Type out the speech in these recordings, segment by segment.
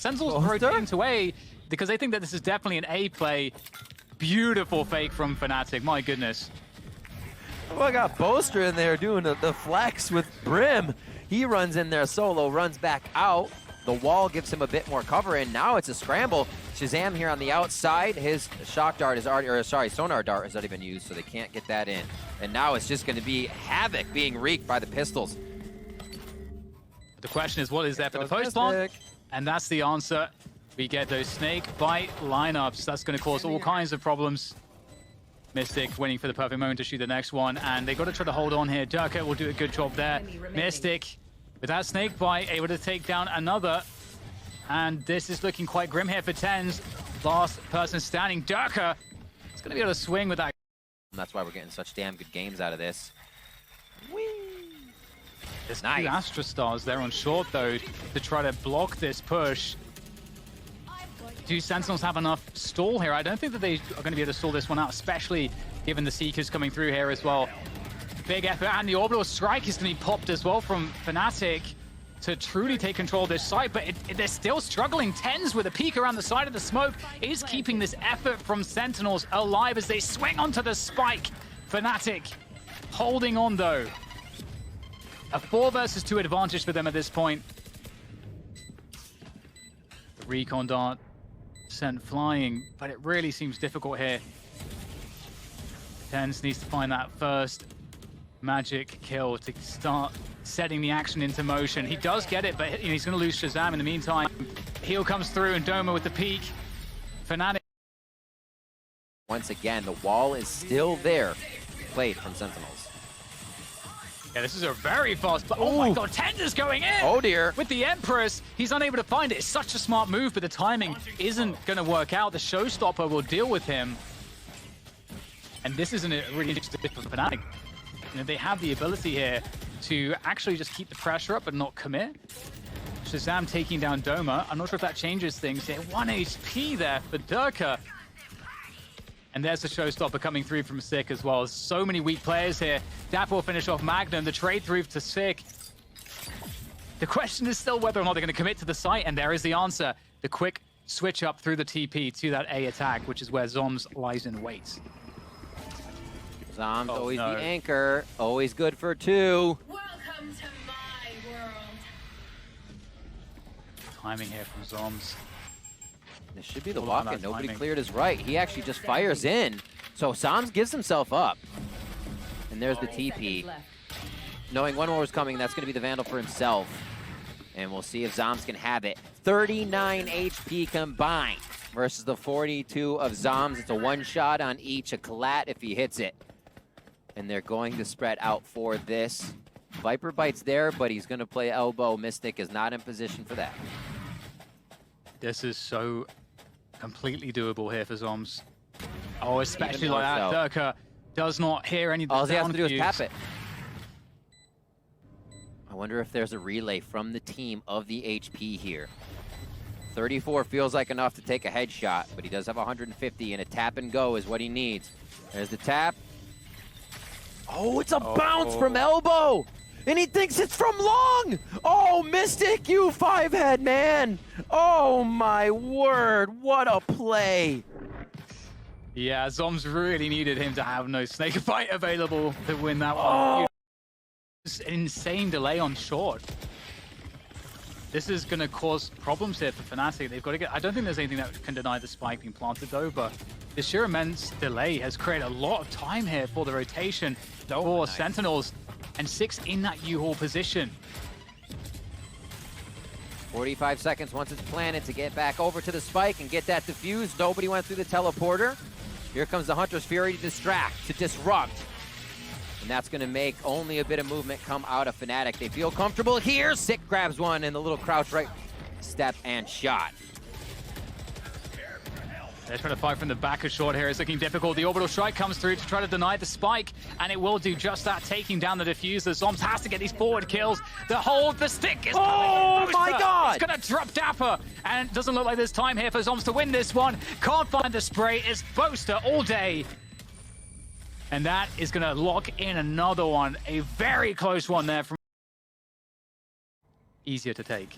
Sentinels rotating to A because they think that this is definitely an A play. Beautiful fake from Fnatic, my goodness. Oh, I got Boaster in there doing the flex with Brim. He runs in there solo, runs back out. The wall gives him a bit more cover, and now it's a scramble. Shazam here on the outside. His shock dart is already, or sorry, sonar dart has already been used, so they can't get that in. And now it's just going to be havoc being wreaked by the pistols. The question is, what is there for the post plant? And that's the answer. We get those snake bite lineups. That's going to cause all kinds of problems. Mystic waiting for the perfect moment to shoot the next one, and they got to try to hold on here. Durka will do a good job there. Mystic, with that snake bite, able to take down another. And this is looking quite grim here for TenZ. Last person standing, Durka. It's going to be able to swing with that. And that's why we're getting such damn good games out of this. Whee! There's nice. two Astra Stars there on short, though, to try to block this push. Do Sentinels have enough stall here? I don't think that they are going to be able to stall this one out, especially given the Seekers coming through here as well. Big effort, and the orbital strike is going to be popped as well from Fnatic to truly take control of this site, but they're still struggling. TenZ with a peek around the side of the smoke is keeping this effort from Sentinels alive as they swing onto the spike. Fnatic holding on, though. A 4 versus 2 advantage for them at this point. The recon dart sent flying, but it really seems difficult here. TenZ needs to find that first magic kill to start setting the action into motion. He does get it, but he's going to lose Shazam in the meantime. Heal comes through, and Doma with the peek. Fnatic. Once again, the wall is still there. Played from Sentinels. Yeah, this is a very fast play. Oh my god, TenZ is going in! Oh dear. With the Empress, he's unable to find it. It's such a smart move, but the timing isn't going to work out. The Showstopper will deal with him. And this isn't a really interesting for Fnatic. You know, they have the ability here to actually just keep the pressure up but not commit. Shazam taking down Doma. I'm not sure if that changes things here. 1 HP there for Durka. And there's the Showstopper coming through from Sick as well. So many weak players here. Dapper will finish off Magnum. The trade through to Sick. The question is still whether or not they're going to commit to the site, and there is the answer. The quick switch up through the TP to that A attack, which is where Zoms lies in wait. Zoms always the anchor. Always good for 2. Welcome to my world. Timing here from Zoms. This should be the walk-in. Nobody cleared his right. He actually just fires in. So Zoms gives himself up. And there's the TP. Knowing one more was coming, that's going to be the Vandal for himself. And we'll see if Zoms can have it. 39 HP combined versus the 42 of Zoms. It's a one-shot on each, a collat if he hits it. And they're going to spread out for this. Viper Bite's there, but he's going to play elbow. Mystic is not in position for that. This is so completely doable here for Zoms. Oh, especially like that. Durka does not hear any of the all he has to do is cues. tap it. I wonder if there's a relay from the team of the HP here. 34 feels like enough to take a headshot, but he does have 150, and a tap and go is what he needs. There's the tap. Oh, it's a bounce from elbow! And he thinks it's from long! Oh, Mystic, you 5-head, man! Oh my word, what a play! Yeah, Zoms really needed him to have no snake fight available to win that one. Oh. Insane delay on short. This is going to cause problems here for Fnatic. They've got to get... I don't think there's anything that can deny the spike being planted, though, but the sheer immense delay has created a lot of time here for the rotation for Sentinels. And 6 in that U-Haul position. 45 seconds once it's planted to get back over to the spike and get that defused. Nobody went through the teleporter. Here comes the Hunter's Fury to distract, to disrupt. And that's going to make only a bit of movement come out of Fnatic. They feel comfortable here. Sick grabs one and the little crouch right step and shot. They're trying to fight from the back of short here. It's looking difficult. The orbital strike comes through to try to deny the spike, and it will do just that, taking down the diffuser. Zoms has to get these forward kills. The hold, the stick is oh my god! It's going to drop Dapper, and it doesn't look like there's time here for Zoms to win this one. Can't find the spray. It's Boaster all day. And that is going to lock in another one. A very close one there from... Easier to take.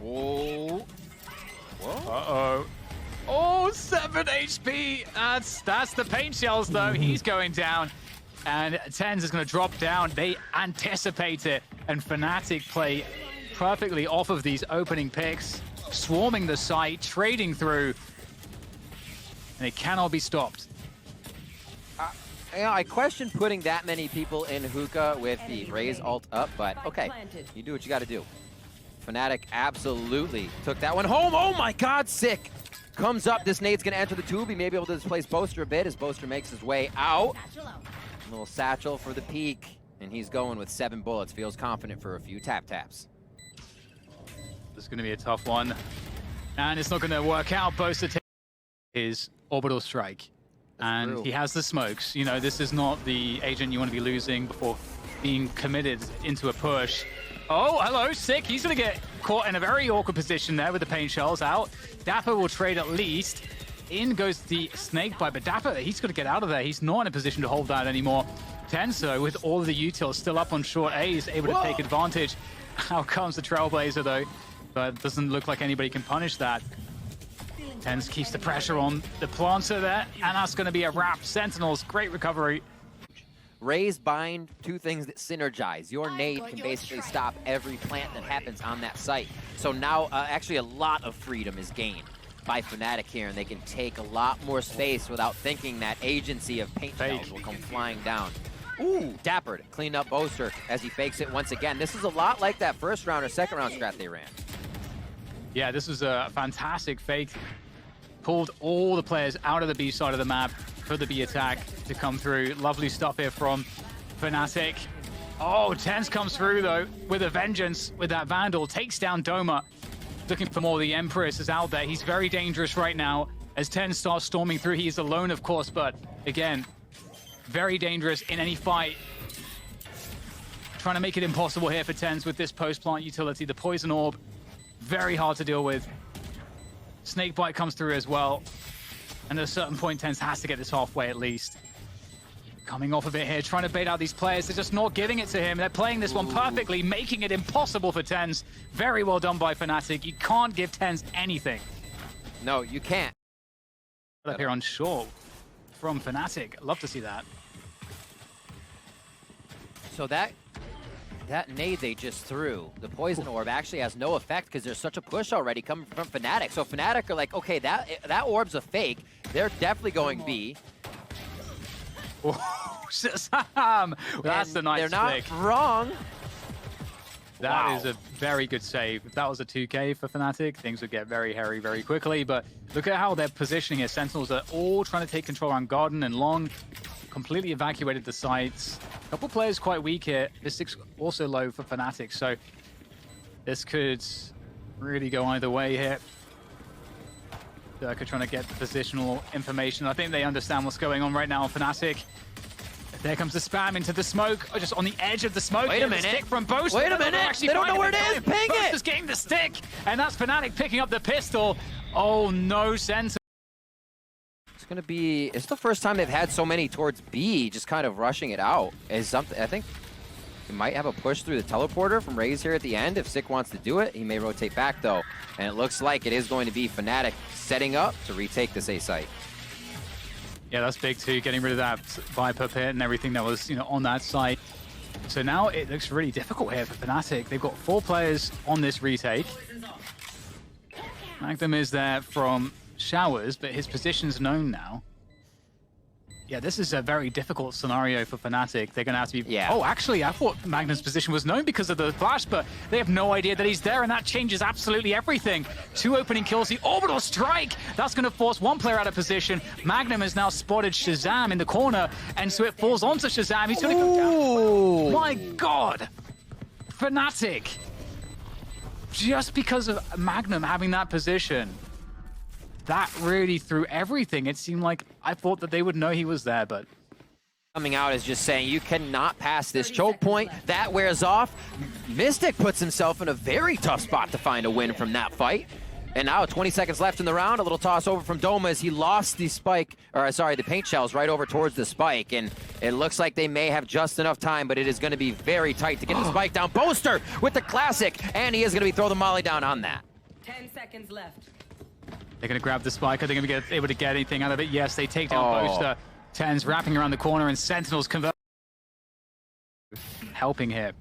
Oh. Uh-oh. Oh, 7 HP. That's the paint shells, though. He's going down. And TenZ is going to drop down. They anticipate it. And Fnatic play perfectly off of these opening picks, swarming the site, trading through. And it cannot be stopped. I question putting that many people in hookah with the Raze ult up, but okay, you do what you got to do. Fnatic absolutely took that one home. Oh my God, sick. Comes up, this nade's gonna enter the tube. He may be able to displace Boaster a bit as Boaster makes his way out. A little satchel for the peak, and he's going with 7 bullets. Feels confident for a few taps. This is gonna be a tough one. And it's not gonna work out. Boaster takes his orbital strike. And he has the smokes. You know, this is not the agent you want to be losing before being committed into a push. Oh, hello, sick. He's going to get caught in a very awkward position there with the paint shells out. Dapper will trade at least. In goes the snake bite, but Dapper, he's got to get out of there. He's not in a position to hold that anymore. Tenzo, with all of the utils still up on short A, is able to take advantage. Out comes the Trailblazer, though. But it doesn't look like anybody can punish that. TenZ keeps the pressure on the planter there, and that's going to be a wrap. Sentinels, great recovery. Raze bind, 2 things that synergize. Your nade can basically stop every plant that happens on that site. So now, actually a lot of freedom is gained by Fnatic here, and they can take a lot more space without thinking that agency of paint shells will come flying down. Ooh, Dapper clean up Boaster as he fakes it once again. This is a lot like that first round or second round strat they ran. Yeah, this was a fantastic fake. Pulled all the players out of the B side of the map for the B attack to come through. Lovely stuff here from Fnatic. Oh, TenZ comes through, though, with a vengeance with that Vandal. Takes down Doma. Looking for more. The Empress is out there. He's very dangerous right now as TenZ starts storming through. He's alone, of course, but again, very dangerous in any fight. Trying to make it impossible here for TenZ with this post-plant utility. The Poison Orb, very hard to deal with. Snakebite comes through as well. And at a certain point, TenZ has to get this halfway at least. Coming off of it here, trying to bait out these players. They're just not giving it to him. They're playing this one perfectly, making it impossible for TenZ. Very well done by Fnatic. You can't give TenZ anything. No, you can't. Up here on short from Fnatic. Love to see that. So that nade they just threw, the Poison Orb actually has no effect because there's such a push already coming from Fnatic. So Fnatic are like, okay, that orb's a fake. They're definitely going B. Oh, Shazam! That's a nice They're not flick. wrong. That is a very good save. If that was a 2K for Fnatic, things would get very hairy very quickly. But look at how they're positioning it. Sentinels are all trying to take control around Garden and Long. Completely evacuated the sites. A couple players quite weak here. Mystic's also low for Fnatic, so this could really go either way here. Durka trying to get the positional information. I think they understand what's going on right now on Fnatic. There comes the spam into the smoke, just on the edge of the smoke. Wait a minute. Stick from Boaster. Wait a minute. They don't know where it is. Ping it. Boaster's getting the stick, and that's Fnatic picking up the pistol. Oh no, Sentinel. It's gonna be. It's the first time they've had so many towards B, just kind of rushing it out. Is something. I think he might have a push through the teleporter from Raze here at the end. If Sick wants to do it, he may rotate back though, and it looks like it is going to be Fnatic setting up to retake this A site. Yeah, that's big too, getting rid of that Viper pit and everything that was, on that site. So now it looks really difficult here for Fnatic. They've got 4 players on this retake. Magnum is there from Showers, but his position's known now. Yeah, this is a very difficult scenario for Fnatic. They're going to have to be... Yeah. Oh, actually, I thought Magnum's position was known because of the flash, but they have no idea that he's there, and that changes absolutely everything. 2 opening kills, the orbital strike! That's going to force one player out of position. Magnum has now spotted Shazam in the corner, and so it falls onto Shazam. He's going to go down. My God! Fnatic! Just because of Magnum having that position, that really threw everything. It seemed like I thought that they would know he was there, but... Coming out is just saying, you cannot pass this choke point. That wears off. Mystic puts himself in a very tough spot to find a win from that fight. And now 20 seconds left in the round. A little toss over from Doma as he lost the spike, or sorry, the paint shells right over towards the spike. And it looks like they may have just enough time, but it is going to be very tight to get the spike down. Boaster with the classic, and he is going to be throwing the molly down on that. 10 seconds left. They're going to grab the spike. Are they going to be able to get anything out of it? Yes, they take down Boaster. 10's wrapping around the corner, and Sentinels convert. Helping here.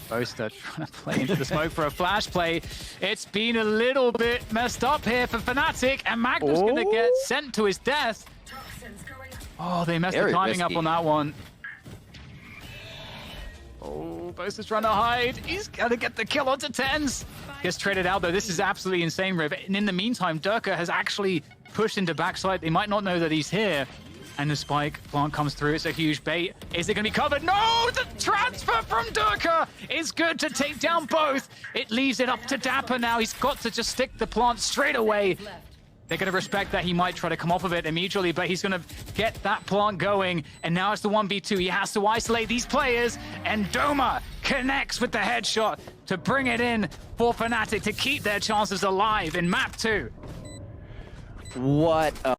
Boaster trying to play into the smoke for a flash play. It's been a little bit messed up here for Fnatic, and Magnum's going to get sent to his death. Oh, they messed the timing up on that one. Oh, Boaster's trying to hide. He's got to get the kill onto 10's. Gets traded out, though. This is absolutely insane, Riv. And in the meantime, Durka has actually pushed into backside. They might not know that he's here. And the spike plant comes through. It's a huge bait. Is it going to be covered? No! The transfer from Durka is good to take down both. It leaves it up to Dapper now. He's got to just stick the plant straight away. They're going to respect that. He might try to come off of it immediately, but he's going to get that plant going. And now it's the 1v2. He has to isolate these players. And Doma connects with the headshot to bring it in for Fnatic to keep their chances alive in map 2. What a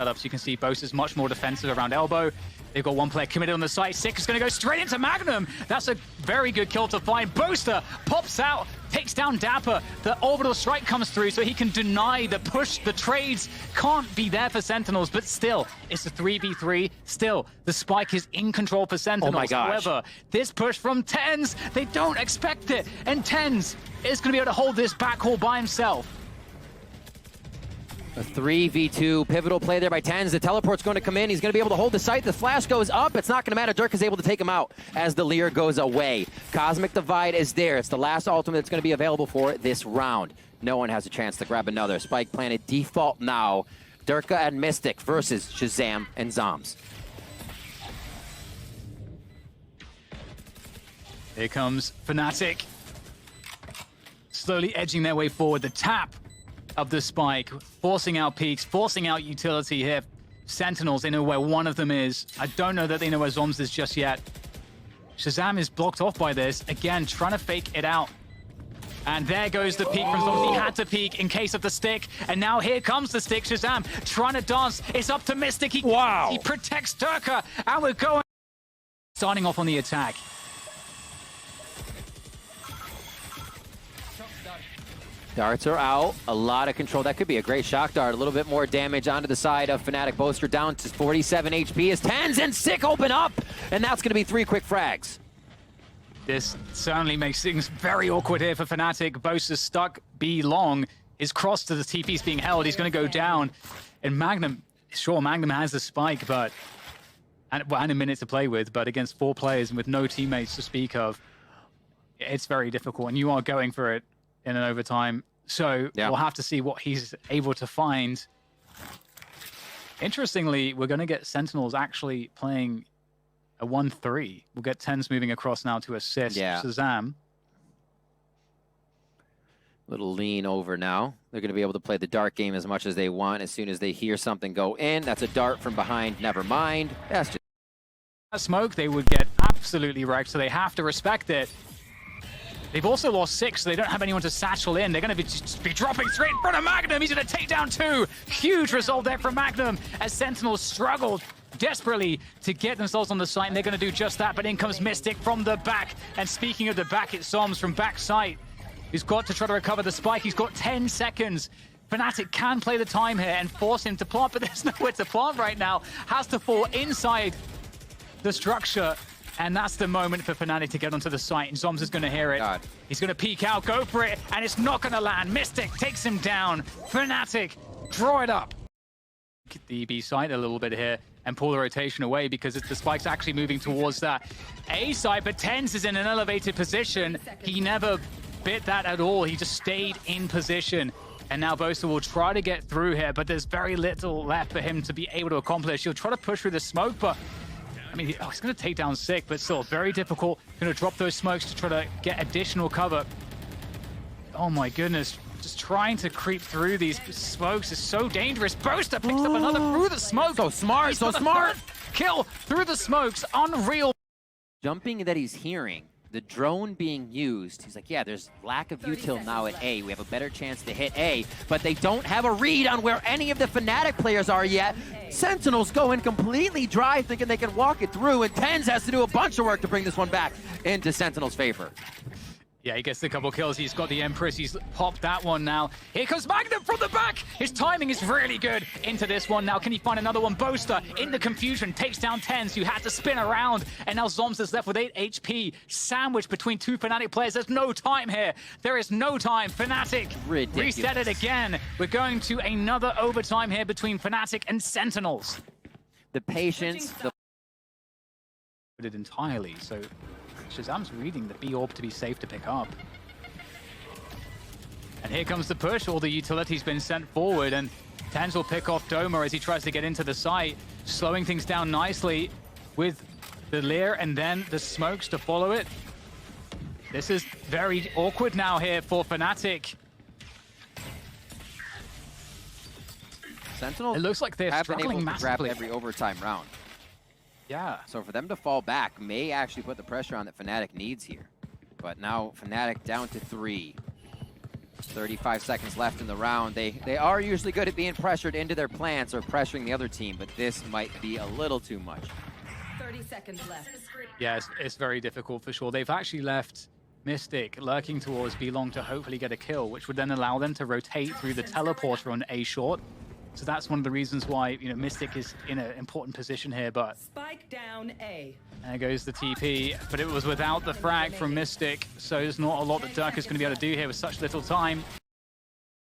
setups. You can see Bose is much more defensive around elbow. They've got one player committed on the site. Sick is going to go straight into Magnum. That's a very good kill to find. Boaster pops out, takes down Dapper. The orbital strike comes through, so he can deny the push. The trades can't be there for Sentinels, but still, it's a 3v3. Still, the spike is in control for Sentinels. Oh my gosh. However, this push from 10's, they don't expect it. And 10's is going to be able to hold this backhaul by himself. A 3v2 pivotal play there by 10's. The teleport's going to come in. He's going to be able to hold the site. The flash goes up. It's not going to matter. Dirk is able to take him out as the Leer goes away. Cosmic Divide is there. It's the last ultimate that's going to be available for this round. No one has a chance to grab another. Spike planted default now. Durka and Mystic versus Shazam and Zoms. Here comes Fnatic. Slowly edging their way forward. The tap of the spike, forcing out peaks, forcing out utility here. Sentinels, they know where one of them is. I don't know that they know where Zoms is just yet. Shazam is blocked off by this. Again, trying to fake it out. And there goes the peek from Zoms. He had to peek in case of the stick. And now here comes the stick. Shazam trying to dance. It's up to Mystic. He protects Durka. And we're going. Starting off on the attack. Darts are out. A lot of control. That could be a great shock dart. A little bit more damage onto the side of Fnatic. Boaster down to 47 HP as 10's and Sick open up. And that's going to be 3 quick frags. This certainly makes things very awkward here for Fnatic. Boaster's stuck B long. His cross to the TP's being held. He's going to go down. And Magnum, sure, Magnum has the spike, but and a minute to play with, but against 4 players and with no teammates to speak of, it's very difficult. And you are going for it in an overtime. So we'll have to see what he's able to find. Interestingly, we're going to get Sentinels actually playing a 1-3. We'll get 10's moving across now to assist Shazam. Little lean over now. They're going to be able to play the dart game as much as they want. As soon as they hear something go in, that's a dart from behind. Never mind. That's just that smoke, they would get absolutely wrecked, so they have to respect it. They've also lost 6, so they don't have anyone to satchel in. They're going to just be dropping straight in front of Magnum. He's going to take down 2. Huge result there from Magnum as Sentinels struggled desperately to get themselves on the site, and they're going to do just that. But in comes Mystic from the back. And speaking of the back, it's Zoms from backside. He's got to try to recover the spike. He's got 10 seconds. Fnatic can play the time here and force him to plant, but there's nowhere to plant right now. Has to fall inside the structure. And that's the moment for Fnatic to get onto the site, and Zoms is going to hear it. He's going to peek out, go for it, and it's not going to land. Mystic takes him down. Fnatic, draw it up. The B side a little bit here and pull the rotation away because the spike's actually moving towards that A side, but 10's is in an elevated position. He never bit that at all. He just stayed in position. And now Boaster will try to get through here, but there's very little left for him to be able to accomplish. He'll try to push through the smoke, but I mean, he's going to take down Sick, but still very difficult. Going to drop those smokes to try to get additional cover. Oh my goodness. Just trying to creep through these smokes is so dangerous. Boaster picks up another through the smoke. So smart, so smart. Kill through the smokes. Unreal. Jumping that he's hearing, the drone being used. He's like, yeah, there's lack of util now at A. We have a better chance to hit A, but they don't have a read on where any of the Fnatic players are yet. Sentinels go in completely dry, thinking they can walk it through, and 10's has to do a bunch of work to bring this one back into Sentinels' favor. Yeah, he gets a couple kills. He's got the Empress. He's popped that one now. Here comes Magnum from the back. His timing is really good into this one now. Can he find another one? Boaster in the confusion takes down Tens, who had to spin around. And now Zoms is left with 8 HP. Sandwiched between two Fnatic players. There's no time here. There is no time. Fnatic reset it again. We're going to another overtime here between Fnatic and Sentinels. The patience, the it entirely, so Shazam's reading the B orb to be safe to pick up. And here comes the push. All the utility's been sent forward, and Tens will pick off Doma as he tries to get into the site, slowing things down nicely with the Leer and then the smokes to follow it. This is very awkward now here for Fnatic. Sentinels It looks like they're have been struggling able to grab massively. every overtime round. Yeah. So for them to fall back may actually put the pressure on that Fnatic needs here. But now Fnatic down to 3. 35 seconds left in the round. They are usually good at being pressured into their plants or pressuring the other team, but this might be a little too much. 30 seconds left. Yeah, it's very difficult for sure. They've actually left Mystic lurking towards B long to hopefully get a kill, which would then allow them to rotate through the teleporter on A short. So that's one of the reasons why, you know, Mystic is in an important position here, but Spike down A. there goes the TP, but it was without the frag from Mystic, so there's not a lot that Dirk is going to be able to do here with such little time.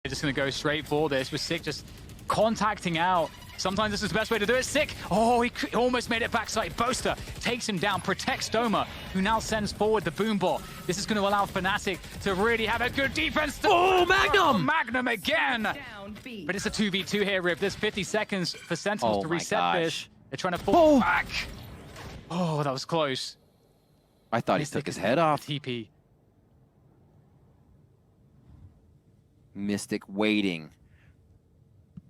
They're just going to go straight for this, with Sick just contacting out. Sometimes this is the best way to do it. Sick! Oh, he almost made it backside. Boaster takes him down, protects Doma, who now sends forward the boom ball. This is going to allow Fnatic to really have a good defense. Oh, Magnum! Magnum again! Down B. But it's a 2v2 here, Rip. There's 50 seconds for Sentinels to my reset gosh. this. They're trying to fall back. Oh, that was close. I thought he Mystic took his is head off. TP. Mystic waiting.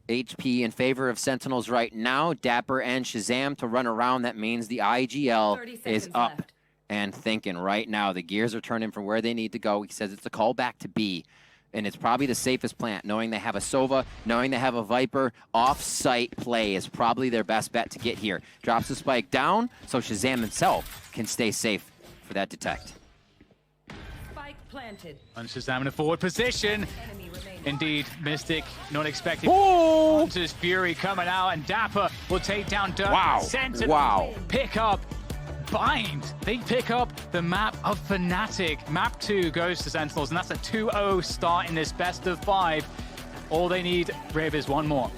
HP in favor of Sentinels right now. Dapper and Shazam to run around. That means the 30 IGL is seconds up left. and thinking right now. The gears are turning from where they need to go. He says it's a call back to B. And it's probably the safest plant, knowing they have a Sova, knowing they have a Viper. Off-site play is probably their best bet to get here. Drops the spike down, so Shazam himself can stay safe for that detect. Spike planted. And Shazam in a forward position. Enemy remaining. Indeed, Mystic not expecting. Oh! Hunter's Fury coming out, and Dapper will take down Dirk. Wow. Sentinel Wow. pick up Bind. They pick up the map of Fnatic. Map 2 goes to Sentinels, and that's a 2-0 start in this best of 5. All they need, Rib, is one more.